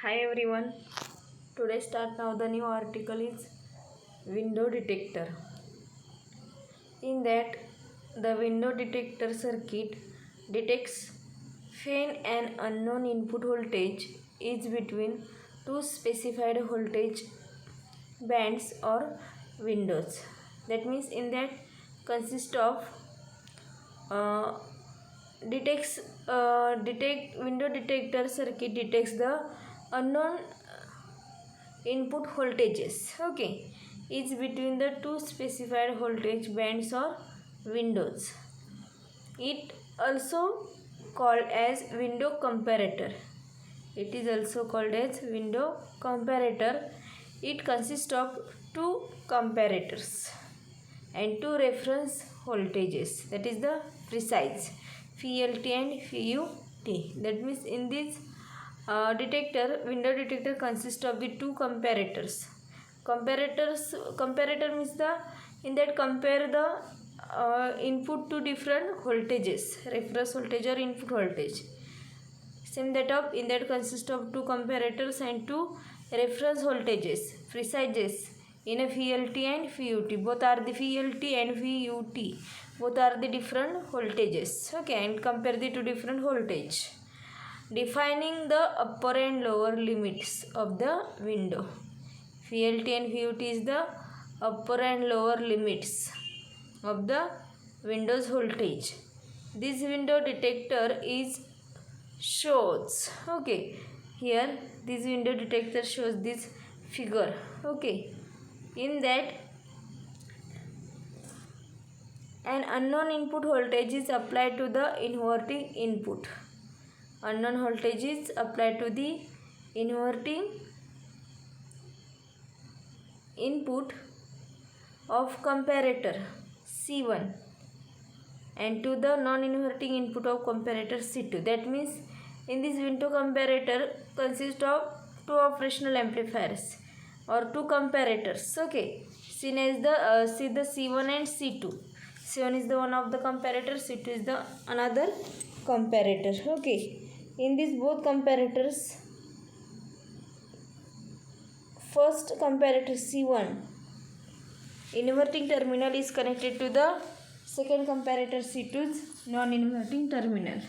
Hi everyone. Today start now the new article is window detector. In that the window detector circuit detects when an unknown input voltage is between two specified voltage bands or windows. That means in that consists of uh, detect window detector circuit detects the unknown input voltages, okay, is between the two specified voltage bands or windows. It also called as window comparator. It is also called as window comparator. It consists of two comparators and two reference voltages, that is the precise VLT and VUT. That means in this window detector consists of the two comparators. Comparator means the in that compare the input to different voltages, reference voltage or input voltage. Same that up in that consists of two comparators and two reference voltages, precises in a VLT and VUT. Both are the VLT and VUT. Both are the different voltages. Okay, and compare the two different voltage. Defining the upper and lower limits of the window. VLT and VUT is the upper and lower limits of the window's voltage. This window detector is shows, okay, here this window detector shows this figure, okay. In that an unknown input voltage is applied to the inverting input. Unknown voltage is applied to the inverting input of comparator C1 and to the non-inverting input of comparator C2. That means in this window comparator consists of two operational amplifiers or two comparators, okay, seen as the see the C1 and C2. C1 is the one of the comparator, C2 is the another comparator, okay. In these both comparators, first comparator C1 inverting terminal is connected to the second comparator C2's non-inverting terminal.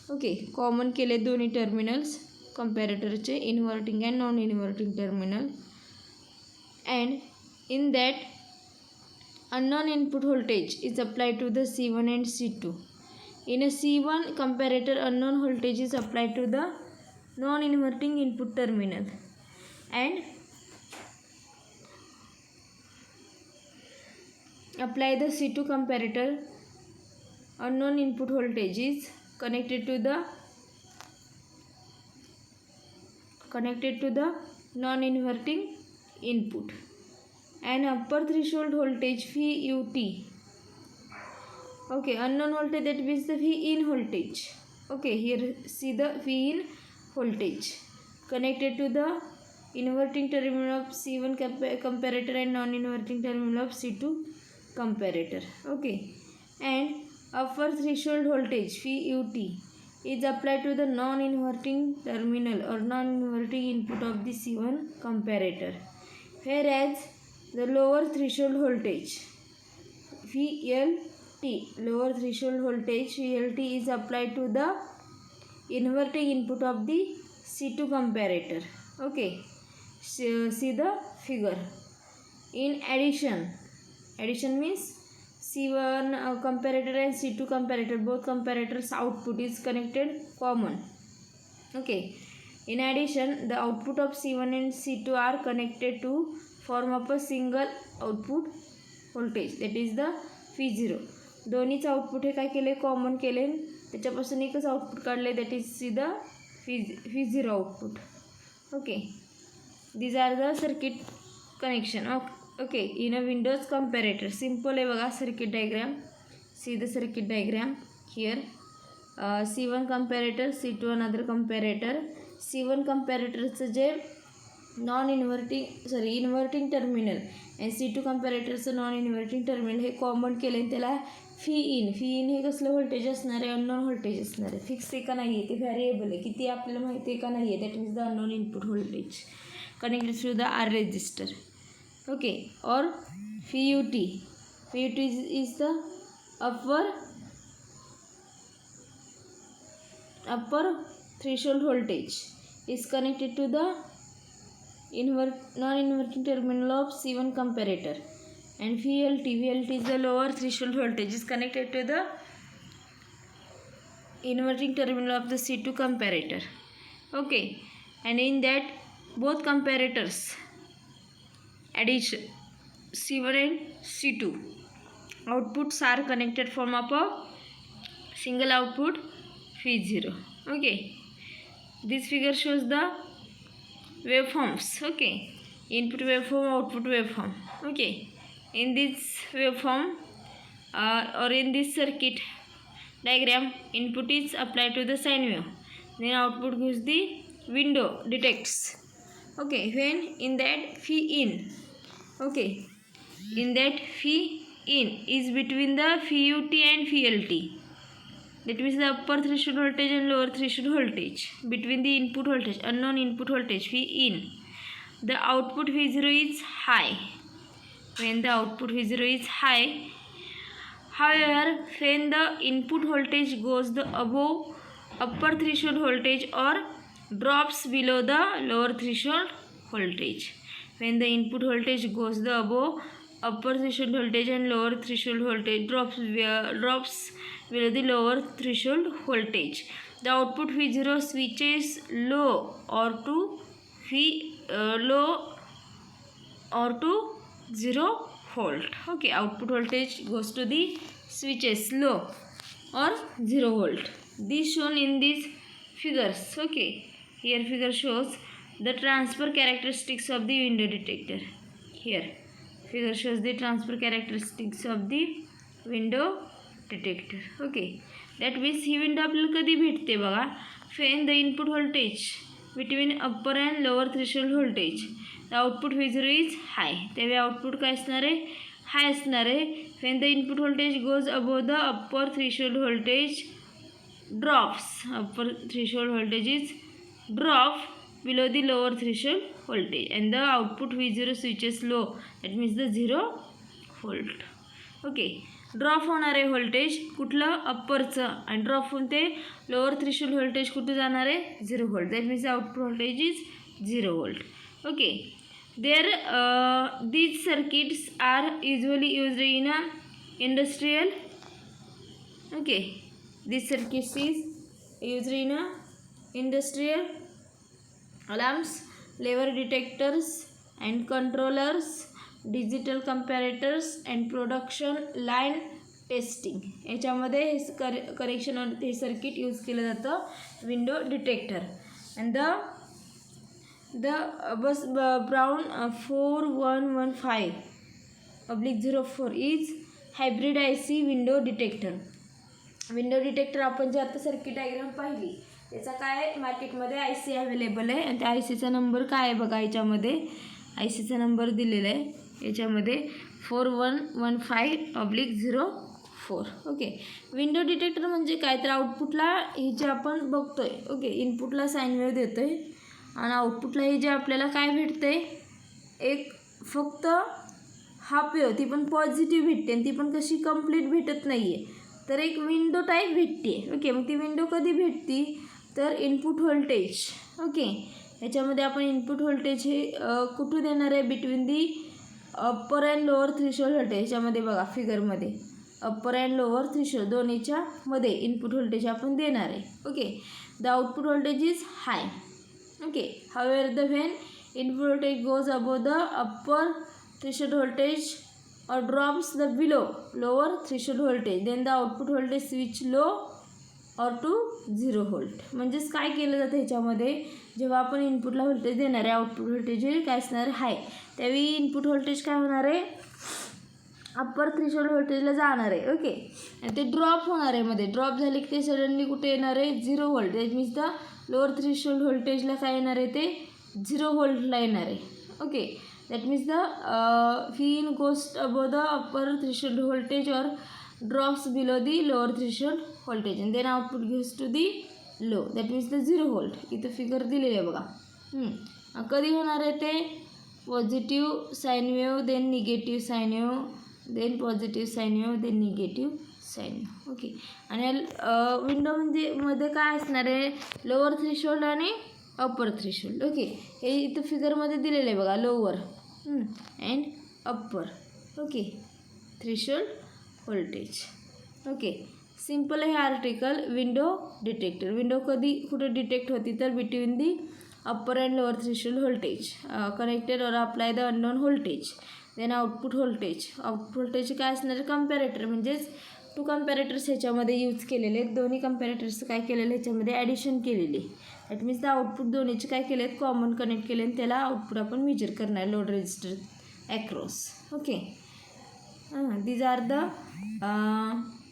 Okay, common केले दोन्ही terminals comparatorचे inverting and non-inverting terminal, and in that unknown input voltage is applied to the C1 and C2. In a C1 comparator, unknown voltage is applied to the non-inverting input terminal, and apply the C2 comparator, unknown input voltage is connected to the non-inverting input, and upper threshold voltage VUT, okay, unknown voltage, that means the V in voltage, okay, here see the V in voltage connected to the inverting terminal of C1 comparator and non-inverting terminal of C2 comparator, okay, and upper threshold voltage VUT is applied to the non-inverting terminal or non-inverting input of the C1 comparator, whereas the lower threshold voltage VLT, lower threshold voltage VLT is applied to the inverting input of the C2 comparator, okay. See the figure. In addition means C1 comparator and C2 comparator, both comparators output is connected common, okay. In addition, the output of C1 and C2 are connected to form up a single output voltage, that is the V0. दोन्हीच output हे काय केले, common केले, त्याच्यापासून एकच output काढले, that is C the V0 output, okay. These are the circuit connection, okay, in a Windows comparator. Simple आहे बघा circuit diagram. See the circuit diagram here. C1 comparator, C2 another comparator. C1 comparatorचं J inverting terminal आणि C2 comparatorचं non inverting terminal हे common केले, त्याला फी इन हे कसलं voltage असणार आहे, unknown voltage असणार आहे, फिक्स आहे का नाही आहे, ते व्हॅरिएबल आहे, किती आपल्याला माहिती आहे का नाही आहे, that means the unknown input voltage connected to the R resistor. Okay. और FUT is the upper threshold voltage is connected to the non-inverting terminal of C1 comparator, and VLT is the lower threshold voltage is connected to the inverting terminal of the C2 comparator. Okay, and in that both comparators addition C1 and C2 outputs are connected from up a single output V0. Okay, this figure shows the waveforms. Okay, input waveform, output waveform. Okay, in this waveform or in this circuit diagram, input is applied to the sine wave, then output gives the window detects. Okay, when in that phi in, okay, in that phi in is between the FUT and FLT, that means the upper threshold voltage and lower threshold voltage between the input voltage, unknown input voltage phi in, the output V0 is high. When the output V0 is high, however, when the input voltage goes the above upper threshold voltage or drops below the lower threshold voltage, when the input voltage goes the above upper threshold voltage and lower threshold voltage drops below the lower threshold voltage, the output V0 switches low or to low or to 0 volt. Okay, output voltage goes to the switches low or 0 volt. This shown in these figures. Okay, here figure shows the transfer characteristics of the window detector. Here figure shows the transfer characteristics of the window detector. Okay, that means he window आपल्याला कधी भेटते बघा, when the input voltage between upper and lower threshold voltage, the output V0 is high. त्यावेळी output काय असणार आहे, हाय असणार आहे. when the input voltage goes above the upper threshold voltage drops, upper threshold voltage is drop below the lower threshold voltage and the output V0 switches low, that means the 0 volt. Okay, drop होणार आहे voltage कुठलं, अप्परचं, आणि drop होऊन ते lower threshold voltage कुठे जाणार आहे, 0 volt. That means output voltage is 0 volt. Okay, there these circuits are usually used in a industrial. Okay, these circuits is used in a industrial alarms, level detectors and controllers, digital comparators and production line testing. याच्यामध्ये हे correction हे circuit use केलं जातं window detector. And the bus brown 4115/04 is hybrid IC window detector. Window detector आपण जे आता circuit diagram पाहिली त्याचा काय मार्केटमध्ये IC available आहे, आणि त्या ICचा नंबर काय आहे बघा, याच्यामध्ये ICचा नंबर दिलेला आहे याच्यामध्ये 4115/04. ओके, विंडो डिटेक्टर म्हणजे काय, तर आउटपुटला हे जे आपण बघतोय, ओके, इनपुटला साईन वेव्ह देतोय आणि आउटपुटला हे जे आपल्याला काय भेटते, एक फक्त हाफ वेव्ह, ती पण पॉझिटिव्ह भेटते आणि ती पण कशी कंप्लीट भेटत नाही आहे, तर एक विंडो टाईप भेटते. ओके, मग ती विंडो कधी भेटती, तर इनपुट व्होल्टेज. ओके, याच्यामध्ये आपण इनपुट व्होल्टेज हे कुठून देणार आहे, between the upper and lower threshold voltage. याच्यामध्ये बघा फिगरमध्ये अप्पर अँड लोअर थ्रेशोल्ड दोन्हीच्या मध्ये इनपुट व्होल्टेज आपण देणार आहे. Okay, the output voltage is hi. Okay, however the when input voltage goes above the upper threshold voltage or drops the below lower threshold voltage, then the output voltage switch low or to 0 volt. म्हणजेच काय केलं जातं ह्याच्यामध्ये, जेव्हा आपण इनपुटला voltage देणार आहे आउटपुट व्होल्टेज काय असणार आहे, हाय, त्यावेळी इनपुट व्होल्टेज काय होणार आहे, अप्पर थ्रेशोल्ड व्होल्टेजला जाणार आहे. ओके, आणि ते ड्रॉप होणार आहे, मध्ये ड्रॉप झाले की ते सडनली कुठे येणार आहे, 0 volt. That means the lower threshold व्होल्टेजला काय येणार आहे, ते 0 voltला येणार आहे. Okay, that means the V in goes above the upper threshold voltage or drops below the lower threshold voltage and then output gives to the low, that means the 0 volt. इथं figure दिलेली आहे बघा. कधी होणार आहे ते? Positive sine wave, then negative sine wave, then positive sine wave, then negative sine wave. Okay. आणि window म्हणजे मध्ये काय असणार आहे? लोअर थ्रेशोल्ड आणि अप्पर थ्रेशोल्ड. ओके. हे इथं फिगरमध्ये दिलेलं आहे बघा, lower and upper. Okay. Threshold voltage. Okay. Simple आहे आर्टिकल. Window detector. विंडो कधी कुठे डिटेक्ट होती? तर between the upper and lower threshold voltage connected और apply the unknown voltage. Then output voltage. Output voltage काय असणार? कम्पॅरेटर. म्हणजेच 2 कम्पॅरेटर्स ह्याच्यामध्ये यूज केलेले आहेत. दोन्ही कम्पॅरेटर्स काय केलेलं ह्याच्यामध्ये ॲडिशन केलेली. दॅट मीन्स द आउटपुट दोन्हीचे काय केले आहेत? कॉमन कनेक्ट केले आणि त्याला आउटपुट आपण मेजर करणार आहे load resistor across. Okay. these are the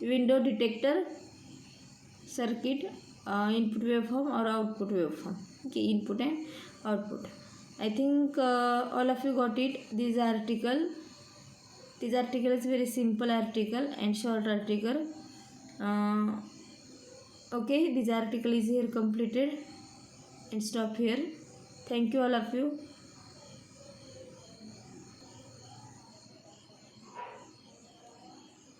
window detector circuit, input waveform or output waveform. Okay, input and output. I think all of you got it. This article is very simple article and short article. Okay, this article is here completed and stop here. Thank you all of you.